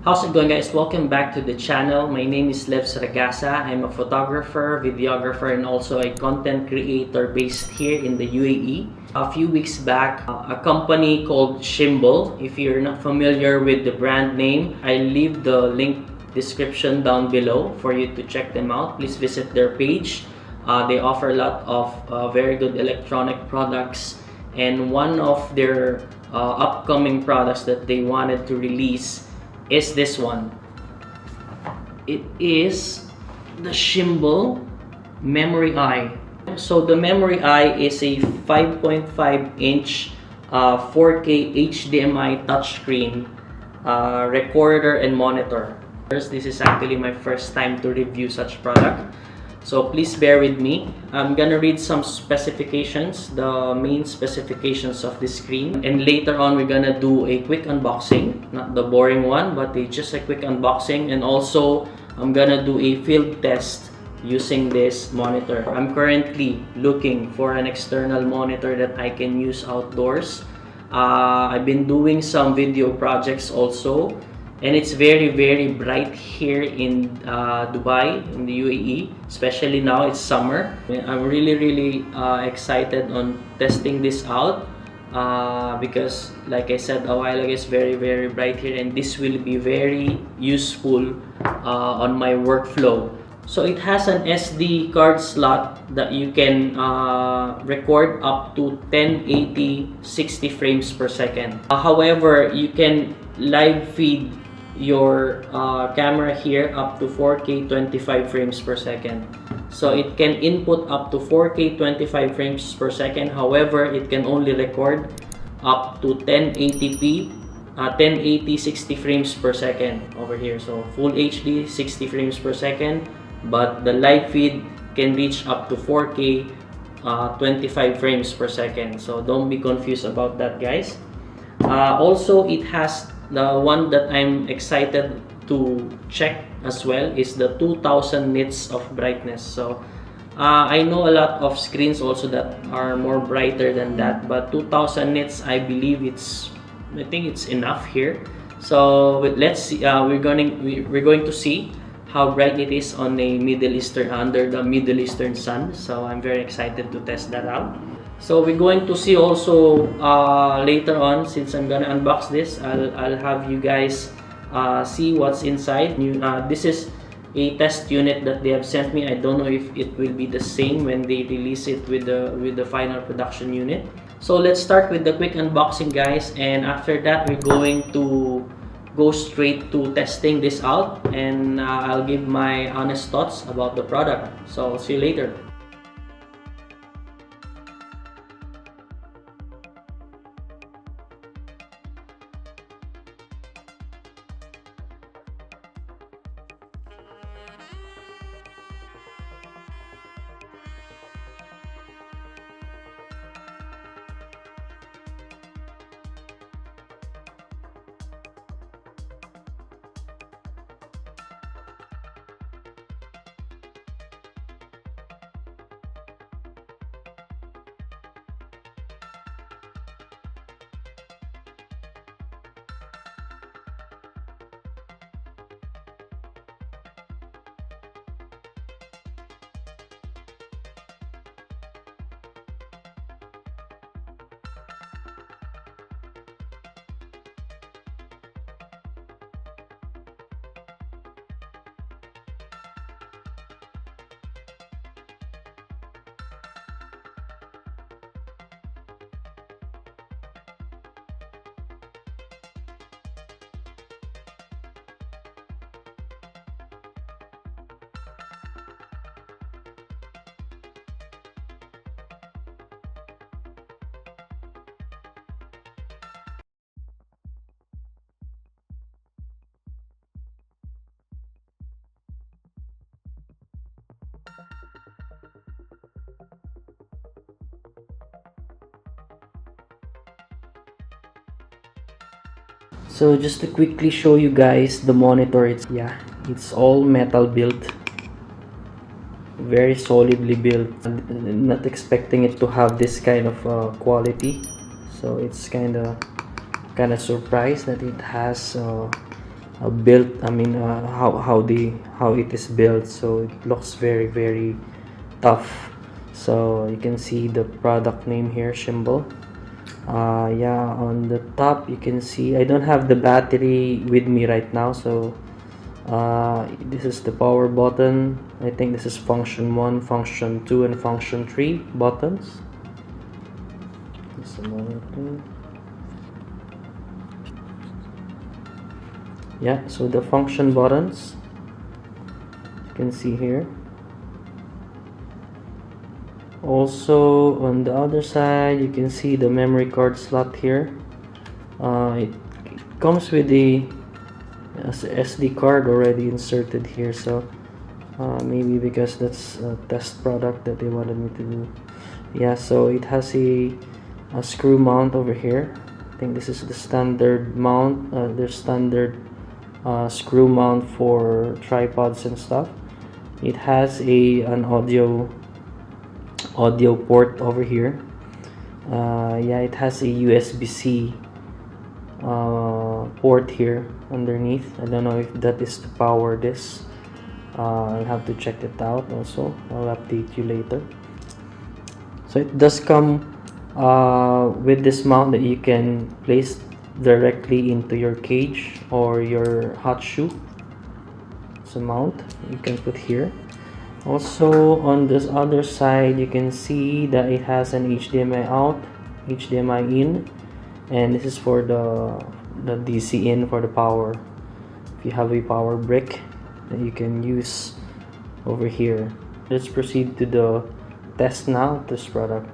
How's it going, guys? Welcome back to the channel. My name is Lev Saragasa. I'm a photographer, videographer, and also a content creator based here in the UAE. A few weeks back, a company called Shimbol. If you're not familiar with the brand name, I leave the link description down below for you to check them out. Please visit their page. They offer a lot of very good electronic products, and one of their upcoming products that they wanted to release is this one. It is the Shimbol Memory I. So the Memory I is a 5.5-inch 4K HDMI touchscreen recorder and monitor. This is actually my first time to review such product, so please bear with me. I'm gonna read some specifications, the main specifications of the screen, and later on we're gonna do a quick unboxing, not the boring one, but just a quick unboxing, and also I'm gonna do a field test using this monitor. I'm currently looking for an external monitor that I can use outdoors. I've been doing some video projects also, and it's very bright here in Dubai, in the UAE, especially now it's summer. I'm really excited on testing this out because, like I said a while ago, it's very bright here, and this will be very useful on my workflow. So it has an SD card slot that you can record up to 1080 60 frames per second. However, you can live feed your camera here up to 4K 25 frames per second. So it can input up to 4K 25 frames per second. However, it can only record up to 1080p 1080 60 frames per second over here. So full HD 60 frames per second, but the live feed can reach up to 4K 25 frames per second. So don't be confused about that, guys. Also, it has the one that I'm excited to check as well is the 2000 nits of brightness. So I know a lot of screens also that are more brighter than that, but 2000 nits, I believe I think it's enough here. So let's see. We're going to see how bright it is on a under the Middle Eastern sun. So I'm very excited to test that out. So we're going to see also later on, since I'm gonna unbox this, I'll have you guys see what's inside. This is a test unit that they have sent me. I don't know if it will be the same when they release it with the final production unit. So let's start with the quick unboxing, guys, and after that we're going to go straight to testing this out, and I'll give my honest thoughts about the product. So I'll see you later. So just to quickly show you guys the monitor, it's all metal built, very solidly built. I'm not expecting it to have this kind of quality, so it's kind of surprised that it has built. I mean, how it is built. So it looks very tough. So you can see the product name here, Shimbol. Yeah, on the top you can see I don't have the battery with me right now, so this is the power button. I think this is function 1, function 2, and function 3 buttons. Yeah, so the function buttons you can see here. Also on the other side you can see the memory card slot here. It comes with the SD card already inserted here, so maybe because that's a test product that they wanted me to do. Yeah, so it has a screw mount over here. I think this is the standard mount. There's standard screw mount for tripods and stuff. It has an audio port over here. Yeah, it has a USB-C port here underneath. I don't know if that is to power this. I'll have to check it out also. I'll update you later. So it does come with this mount that you can place directly into your cage or your hot shoe. It's a mount you can put here. Also on this other side you can see that it has an HDMI out, HDMI in, and this is for the DC in for the power. If you have a power brick that you can use over here. Let's proceed to the test now of this product.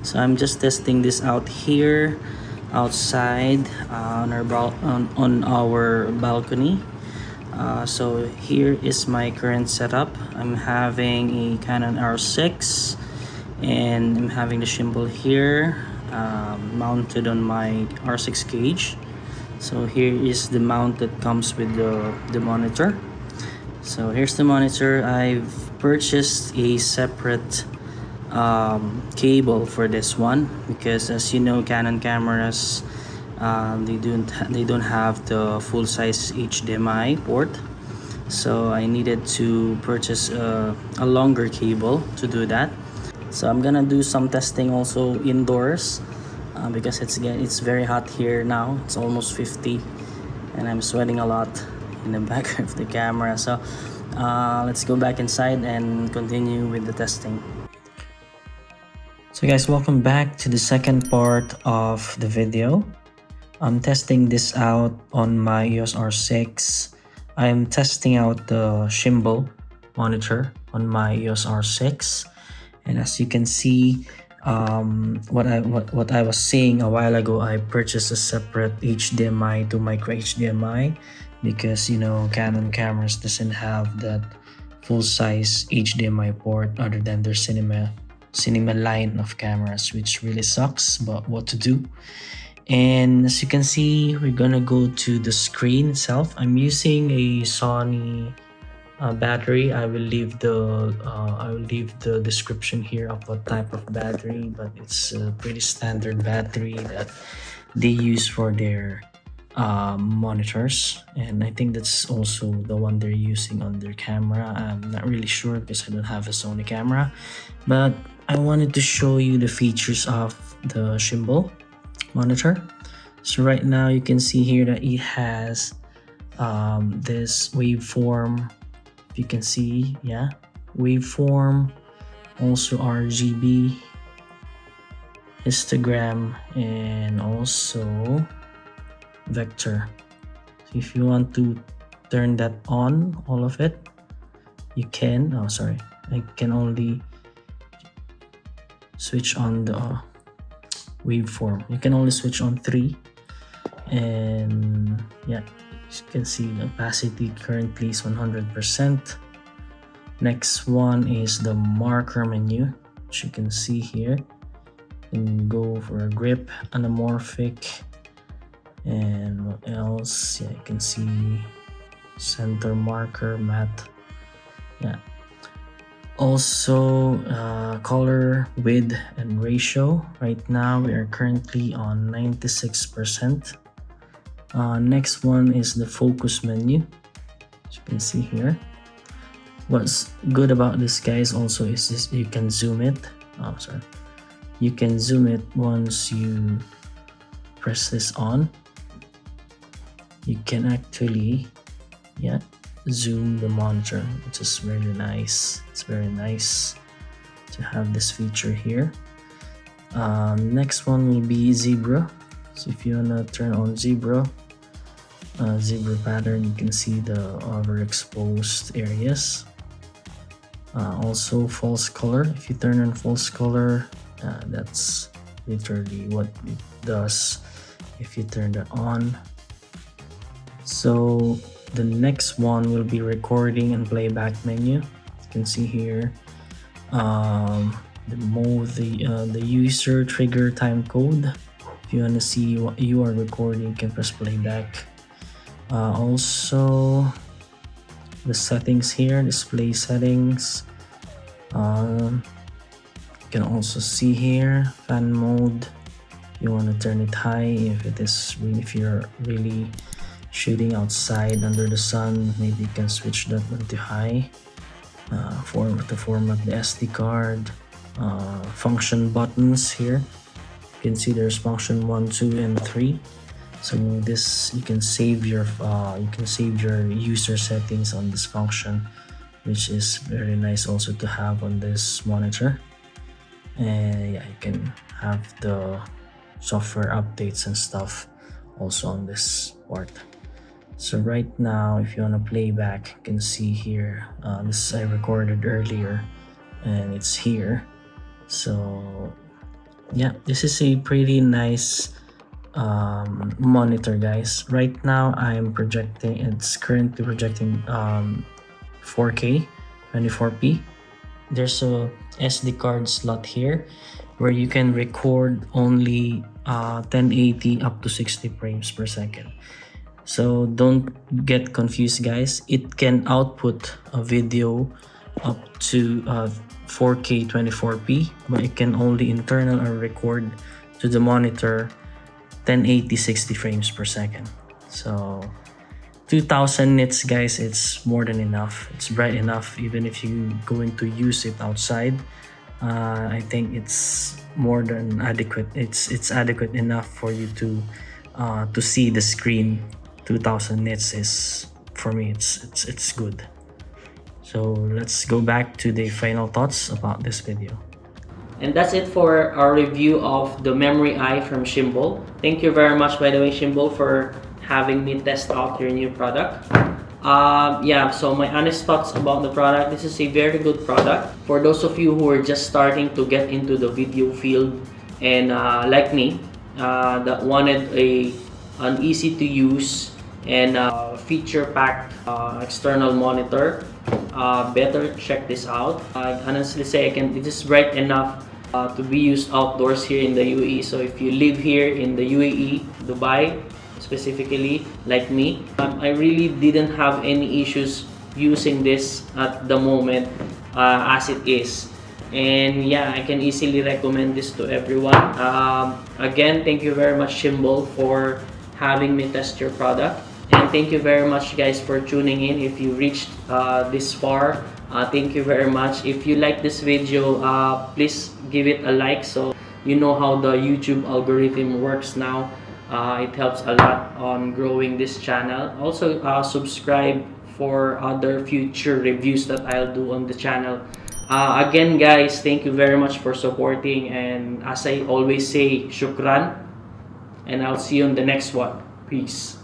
So I'm just testing this out here outside on our balcony. So here is my current setup. I'm having a Canon R6 and I'm having the Shimbol here mounted on my R6 cage. So here is the mount that comes with the monitor. So here's the monitor. I've purchased a separate cable for this one because, as you know, Canon cameras they don't have the full-size HDMI port, so I needed to purchase a longer cable to do that. So I'm gonna do some testing also indoors because it's very hot here now. It's almost 50 and I'm sweating a lot in the back of the camera. So let's go back inside and continue with the testing. So guys, welcome back to the second part of the video. I'm testing this out on my EOS R6. I'm testing out the Shimbol monitor on my EOS R6, and as you can see, what I was saying a while ago, I purchased a separate HDMI to micro HDMI because, you know, Canon cameras doesn't have that full-size HDMI port other than their cinema line of cameras, which really sucks, but what to do. And as you can see, we're gonna go to the screen itself. I'm using a Sony battery. I will leave the description here of what type of battery, but it's a pretty standard battery that they use for their monitors, and I think that's also the one they're using on their camera. I'm not really sure because I don't have a Sony camera, but I wanted to show you the features of the Shimbol monitor. So right now you can see here that it has this waveform. You can see, yeah, waveform, also RGB, histogram, and also vector. So if you want to turn that on, all of it, you can. Oh, sorry, I can only switch on the waveform. You can only switch on 3, and yeah, as you can see, the opacity currently is 100%. Next one is the marker menu, which you can see here. You can go for a grip, anamorphic, and what else? Yeah, you can see center marker, matte. Yeah. Also color, width, and ratio. Right now we are currently on 96%. Next one is the focus menu, as you can see here. What's good about this, guys, also is this: you can zoom it. You can zoom it once you press this on. You can actually, zoom the monitor, which is very nice. It's very nice to have this feature here. Next one will be zebra. So if you wanna turn on zebra pattern, you can see the overexposed areas. Also false color. If you turn on false color, that's literally what it does if you turn that on. So the next one will be recording and playback menu. You can see here the user trigger time code. If you want to see what you are recording, you can press playback. Also the settings here, display settings. You can also see here fan mode. You want to turn it high if you're really shooting outside under the sun. Maybe you can switch that one to high. To format the SD card. Function buttons here. You can see there's function 1, 2, and 3. So this you can save your user settings on this function, which is very nice also to have on this monitor. And you can have the software updates and stuff also on this part. So right now, if you want to play back, you can see here, this I recorded earlier and it's here. So yeah, this is a pretty nice monitor, guys. Right now it's currently projecting 4K 24p. There's a SD card slot here where you can record only 1080 up to 60 frames per second. So don't get confused, guys. It can output a video up to 4K 24p, but it can only internal or record to the monitor 1080 60 frames per second. So 2000 nits, guys, it's more than enough. It's bright enough even if you're going to use it outside. I think it's more than adequate. It's adequate enough for you to see the screen. 2000 nits is, for me, it's good. So let's go back to the final thoughts about this video. And that's it for our review of the Memory I from Shimbol. Thank you very much, by the way, Shimbol, for having me test out your new product. So my honest thoughts about the product: this is a very good product for those of you who are just starting to get into the video field and like me, that wanted an easy to use and feature-packed external monitor. Better check this out. I honestly say it is bright enough to be used outdoors here in the UAE. So if you live here in the UAE, Dubai specifically, like me, I really didn't have any issues using this at the moment as it is. And yeah, I can easily recommend this to everyone. Again, thank you very much, Shimbol, for having me test your product. And thank you very much, guys, for tuning in. If you reached this far, thank you very much. If you like this video, please give it a like, so you know how the YouTube algorithm works now. It helps a lot on growing this channel. Also, subscribe for other future reviews that I'll do on the channel. Again, guys, thank you very much for supporting, and as I always say, shukran, and I'll see you on the next one. Peace.